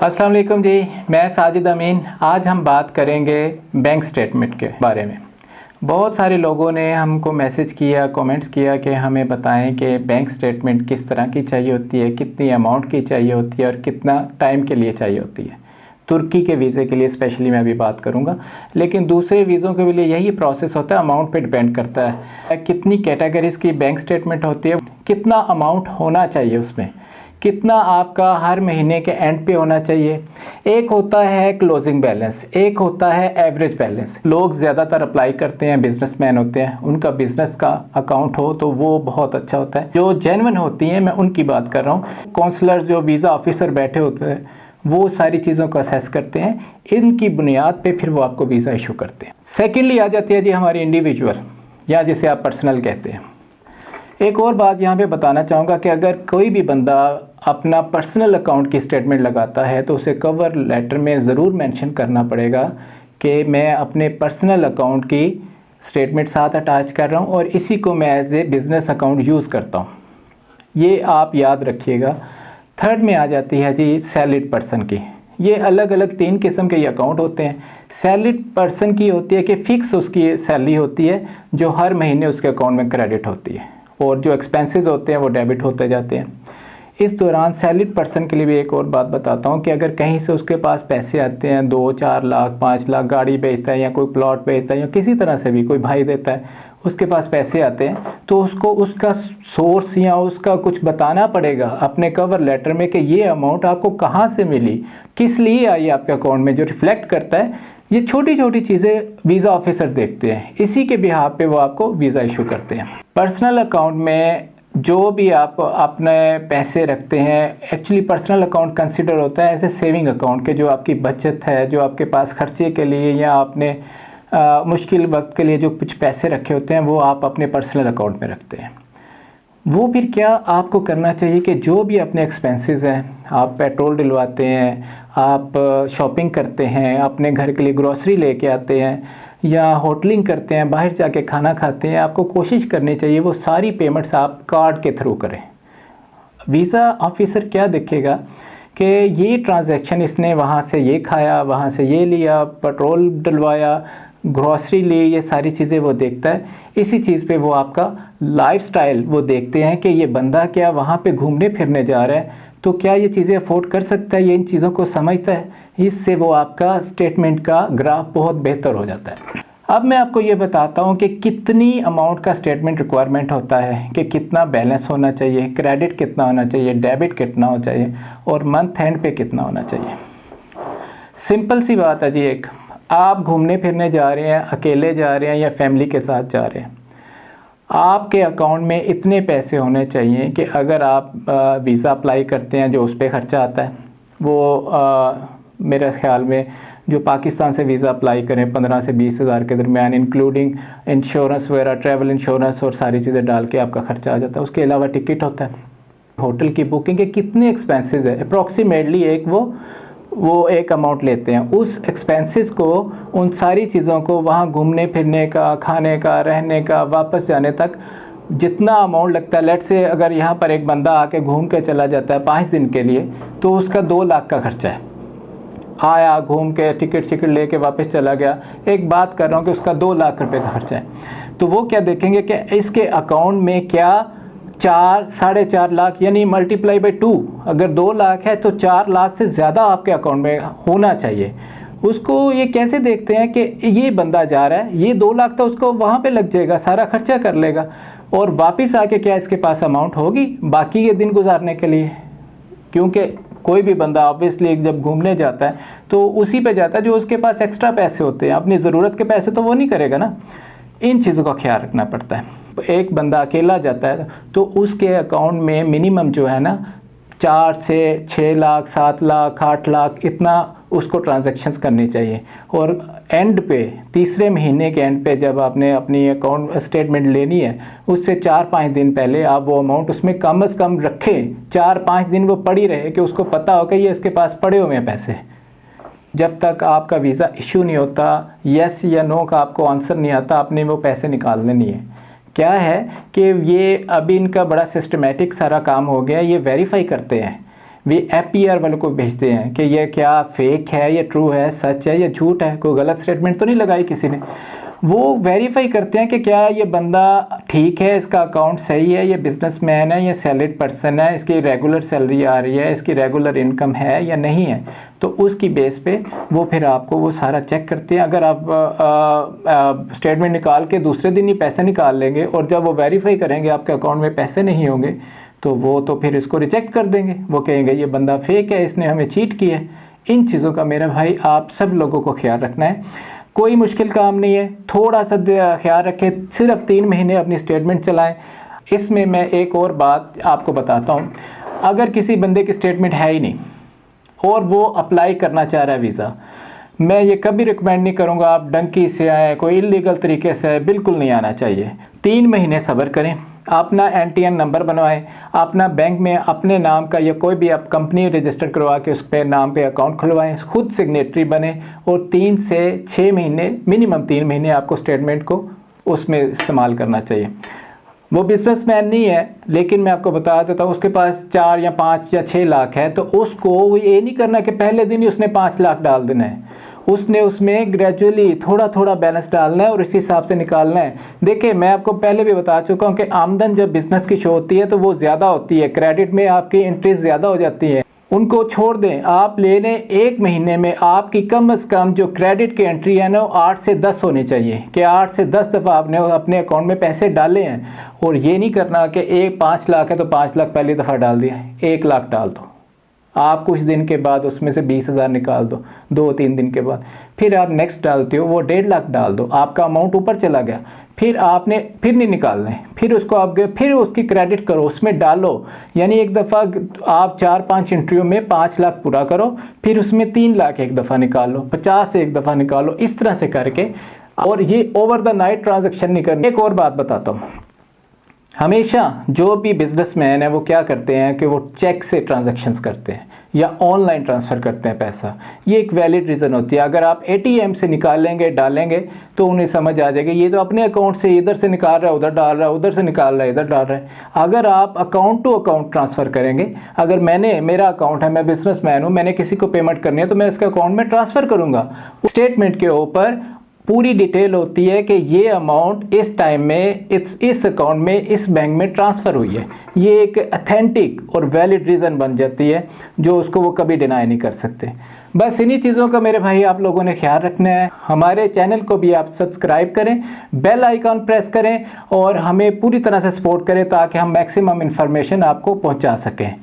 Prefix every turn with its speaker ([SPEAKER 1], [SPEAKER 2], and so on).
[SPEAKER 1] अस्सलाम वालेकुम जी, मैं साजिद अमीन। आज हम बात करेंगे बैंक स्टेटमेंट के बारे में। बहुत सारे लोगों ने हमको मैसेज किया, कमेंट्स किया कि हमें बताएं कि बैंक स्टेटमेंट किस तरह की चाहिए होती है, कितनी अमाउंट की चाहिए होती है और कितना टाइम के लिए चाहिए होती है। तुर्की के वीज़े के लिए स्पेशली मैं अभी बात करूंगा, लेकिन दूसरे वीज़ों के लिए यही प्रोसेस होता है। अमाउंट पे डिपेंड करता है कितनी कैटेगरीज़ की बैंक स्टेटमेंट होती है, कितना अमाउंट होना चाहिए उसमें, कितना आपका हर महीने के एंड पे होना चाहिए। एक होता है क्लोजिंग बैलेंस, एक होता है एवरेज बैलेंस। लोग ज़्यादातर अप्लाई करते हैं, बिजनेसमैन होते हैं, उनका बिजनेस का अकाउंट हो तो वो बहुत अच्छा होता है। जो जेन्युइन होती हैं मैं उनकी बात कर रहा हूँ। काउंसलर जो वीज़ा ऑफिसर बैठे होते हैं वो सारी चीज़ों को असेस करते हैं, इनकी बुनियाद पे फिर वो आपको वीज़ा इशू करते हैं। सेकेंडली आ जाती है जी हमारी इंडिविजुअल, या जिसे आप पर्सनल कहते हैं। एक और बात यहाँ पे बताना चाहूँगा कि अगर कोई भी बंदा अपना पर्सनल अकाउंट की स्टेटमेंट लगाता है तो उसे कवर लेटर में ज़रूर मेंशन करना पड़ेगा कि मैं अपने पर्सनल अकाउंट की स्टेटमेंट साथ अटैच कर रहा हूँ और इसी को मैं as a business account use करता हूँ। ये आप याद रखिएगा। थर्ड में आ जाती है जी सैलरीड पर्सन की। ये अलग अलग 3 किस्म के ये अकाउंट होते हैं। सैलरीड पर्सन की होती है कि फ़िक्स उसकी सैलरी होती है जो हर महीने उसके अकाउंट में क्रेडिट होती है और जो एक्सपेंसेस होते हैं वो डेबिट होते जाते हैं। इस दौरान सैलरीड पर्सन के लिए भी एक और बात बताता हूँ कि अगर कहीं से उसके पास पैसे आते हैं 2-4 लाख 5 लाख, गाड़ी बेचता है या कोई प्लॉट बेचता है या किसी तरह से भी कोई भाई देता है, उसके पास पैसे आते हैं तो उसको उसका सोर्स या उसका कुछ बताना पड़ेगा अपने कवर लेटर में कि ये अमाउंट आपको कहाँ से मिली, किस लिए आई आपके अकाउंट में, जो रिफ्लेक्ट करता है। ये छोटी छोटी चीज़ें वीज़ा ऑफिसर देखते हैं, इसी के बिहाफ पे वो आपको वीज़ा इशू करते हैं। पर्सनल अकाउंट में जो भी आप अपने पैसे रखते हैं, एक्चुअली पर्सनल अकाउंट कंसिडर होता है ऐसे सेविंग अकाउंट के, जो आपकी बचत है, जो आपके पास खर्चे के लिए या आपने मुश्किल वक्त के लिए जो कुछ पैसे रखे होते हैं वो आप अपने पर्सनल अकाउंट में रखते हैं। वो फिर क्या आपको करना चाहिए कि जो भी अपने एक्सपेंसेस हैं, आप पेट्रोल डलवाते हैं, आप शॉपिंग करते हैं, अपने घर के लिए ग्रॉसरी लेके आते हैं या होटलिंग करते हैं, बाहर जाके खाना खाते हैं, आपको कोशिश करनी चाहिए वो सारी पेमेंट्स आप कार्ड के थ्रू करें। वीज़ा ऑफिसर क्या देखेगा कि ये ट्रांजैक्शन इसने वहाँ से ये खाया, वहाँ से ये लिया, पेट्रोल डलवाया, ग्रॉसरी ली, ये सारी चीज़ें वो देखता है। इसी चीज़ पे वो आपका लाइफस्टाइल वो देखते हैं कि ये बंदा क्या वहाँ पे घूमने फिरने जा रहा है तो क्या ये चीज़ें अफोर्ड कर सकता है, ये इन चीज़ों को समझता है। इससे वो आपका स्टेटमेंट का ग्राफ बहुत बेहतर हो जाता है। अब मैं आपको ये बताता हूँ कि कितनी अमाउंट का स्टेटमेंट रिक्वायरमेंट होता है, कि कितना बैलेंस होना चाहिए, क्रेडिट कितना होना चाहिए, डेबिट कितना होना चाहिए और मंथ एंड पे कितना होना चाहिए। सिंपल सी बात है जी। एक आप घूमने फिरने जा रहे हैं, अकेले जा रहे हैं या फैमिली के साथ जा रहे हैं, आपके अकाउंट में इतने पैसे होने चाहिए कि अगर आप वीज़ा अप्लाई करते हैं जो उस पर ख़र्चा आता है वो मेरे ख्याल में जो पाकिस्तान से वीज़ा अप्लाई करें 15 से 20 हज़ार के दरमियान, इंक्लूडिंग इंश्योरेंस वगैरह, ट्रैवल इंश्योरेंस और सारी चीज़ें डाल के आपका ख़र्चा आ जाता है। उसके अलावा टिकट होता है, होटल की बुकिंग के कितने एक्सपेंसेस है, अप्रॉक्सीमेटली एक वो एक अमाउंट लेते हैं। उस एक्सपेंसेस को, उन सारी चीज़ों को, वहाँ घूमने फिरने का, खाने का, रहने का, वापस जाने तक जितना अमाउंट लगता है, लेट से अगर यहाँ पर एक बंदा आके घूम के चला जाता है 5 दिन के लिए तो उसका 2 लाख का खर्चा है। आया, घूम के टिकट लेके वापस चला गया, एक बात कर रहा हूँ कि उसका 2 लाख रुपए का खर्चा है। तो वो क्या देखेंगे कि इसके अकाउंट में क्या 4-4.5 लाख यानी मल्टीप्लाई बाई 2, अगर 2 लाख है तो 4 लाख से ज़्यादा आपके अकाउंट में होना चाहिए। उसको ये कैसे देखते हैं कि ये बंदा जा रहा है, ये 2 लाख तो उसको वहाँ पे लग जाएगा, सारा खर्चा कर लेगा और वापस आके क्या इसके पास अमाउंट होगी बाकी के दिन गुजारने के लिए। क्योंकि कोई भी बंदा ऑब्वियसली जब घूमने जाता है तो उसी पे जाता है जो उसके पास एक्स्ट्रा पैसे होते हैं, अपनी ज़रूरत के पैसे तो वो नहीं करेगा ना। इन चीज़ों का ख्याल रखना पड़ता है। एक बंदा अकेला जाता है तो उसके अकाउंट में मिनिमम जो है ना 4 से 6 लाख, 7 लाख, 8 लाख इतना उसको ट्रांजैक्शंस करनी चाहिए। और एंड पे, तीसरे महीने के एंड पे जब आपने अपनी अकाउंट स्टेटमेंट लेनी है उससे 4-5 दिन पहले आप वो अमाउंट उसमें कम से कम रखें। 4-5 दिन वो पड़ी रहे कि उसको पता हो कि ये इसके पास पड़े हुए हैं पैसे। जब तक आपका वीज़ा इशू नहीं होता, येस या नो का आपको आंसर नहीं आता, आपने वो पैसे निकालने नहीं है। क्या है कि ये अभी इनका बड़ा सिस्टमेटिक सारा काम हो गया, ये वेरीफाई करते हैं वे APR वालों को भेजते हैं कि ये क्या फेक है, ये ट्रू है, सच है, ये झूठ है, कोई गलत स्टेटमेंट तो नहीं लगाई किसी ने। वो वेरीफाई करते हैं कि क्या ये बंदा ठीक है, इसका अकाउंट सही है, ये बिजनेसमैन है, ये सैलरीड पर्सन है, इसकी रेगुलर सैलरी आ रही है, इसकी रेगुलर इनकम है या नहीं है। तो उसकी बेस पे वो फिर आपको वो सारा चेक करते हैं। अगर आप स्टेटमेंट निकाल के दूसरे दिन ही पैसे निकाल लेंगे और जब वो वेरीफाई करेंगे आपके अकाउंट में पैसे नहीं होंगे तो वो तो फिर इसको रिजेक्ट कर देंगे। वो कहेंगे ये बंदा फेक है, इसने हमें चीट किया है। इन चीज़ों का मेरा भाई आप सब लोगों को ख्याल रखना है। कोई मुश्किल काम नहीं है, थोड़ा सा ख्याल रखें, सिर्फ 3 महीने अपनी स्टेटमेंट चलाएं। इसमें मैं एक और बात आपको बताता हूँ, अगर किसी बंदे की स्टेटमेंट है ही नहीं और वो अप्लाई करना चाह रहा है वीज़ा, मैं ये कभी रिकमेंड नहीं करूँगा आप डंकी से आए, कोई इलीगल तरीके से, बिल्कुल नहीं आना चाहिए। 3 महीने सब्र करें, अपना NTN नंबर बनवाएं, अपना बैंक में अपने नाम का या कोई भी आप कंपनी रजिस्टर करवा के उस पर नाम पे अकाउंट खुलवाएं, खुद सिग्नेटरी बने और 3 से 6 महीने, मिनिमम 3 महीने आपको स्टेटमेंट को उसमें इस्तेमाल करना चाहिए। वो बिजनेसमैन नहीं है, लेकिन मैं आपको बता देता हूँ, उसके पास 4 या 5 या 6 लाख है, तो उसको ये नहीं करना कि पहले दिन ही उसने 5 लाख डाल देना है। उसने उसमें ग्रेजुअली थोड़ा थोड़ा बैलेंस डालना है और इसी हिसाब से निकालना है। देखिए, मैं आपको पहले भी बता चुका हूँ कि आमदन जब बिजनेस की शो होती है तो वो ज़्यादा होती है, क्रेडिट में आपकी इंटरेस्ट ज़्यादा हो जाती है, उनको छोड़ दें। आप ले लें 1 महीने में आपकी कम से कम जो क्रेडिट की एंट्री है ना 8 से 10 होनी चाहिए, कि 8 से 10 दफ़ा आपने अपने अकाउंट में पैसे डाले हैं। और ये नहीं करना कि 5 लाख है तो 5 लाख पहली दफ़ा डाल दिया, 1 लाख डाल दो, आप कुछ दिन के बाद उसमें से 20,000 निकाल दो, 2-3 दिन के बाद, फिर आप नेक्स्ट डालते हो वो 1.5 लाख डाल दो, आपका अमाउंट ऊपर चला गया, फिर आपने फिर नहीं निकालना है, फिर उसको आप फिर उसकी क्रेडिट करो, उसमें डालो। यानी एक दफ़ा आप 4-5 एंट्रियों में 5 लाख पूरा करो, फिर उसमें 3 लाख एक दफ़ा निकालो, 50 एक दफ़ा निकालो, इस तरह से करके। और ये ओवर द नाइट ट्रांजेक्शन नहीं करनी। एक और बात बताता हूँ, हमेशा जो भी बिजनेसमैन है वो क्या करते हैं कि वो चेक से ट्रांजैक्शंस करते हैं या ऑनलाइन ट्रांसफ़र करते हैं पैसा। ये एक वैलिड रीज़न होती है। अगर आप ATM से निकालेंगे डालेंगे तो उन्हें समझ आ जाएगी ये तो अपने अकाउंट से इधर से निकाल रहा है उधर डाल रहा है, उधर से निकाल रहा है इधर डाल रहा है। अगर आप अकाउंट टू अकाउंट ट्रांसफ़र करेंगे, अगर मेरा अकाउंट है, मैं बिजनेसमैन हूँ, मैंने किसी को पेमेंट करनी है तो मैं उसके अकाउंट में ट्रांसफ़र करूँगा। स्टेटमेंट के ऊपर पूरी डिटेल होती है कि ये अमाउंट इस टाइम में इस अकाउंट में इस बैंक में ट्रांसफ़र हुई है। ये एक अथेंटिक और वैलिड रीज़न बन जाती है जो उसको वो कभी डिनाई नहीं कर सकते। बस इन्हीं चीज़ों का मेरे भाई आप लोगों ने ख्याल रखना है। हमारे चैनल को भी आप सब्सक्राइब करें, बेल आइकॉन प्रेस करें और हमें पूरी तरह से सपोर्ट करें ताकि हम मैक्सिमम इन्फॉर्मेशन आपको पहुंचा सकें।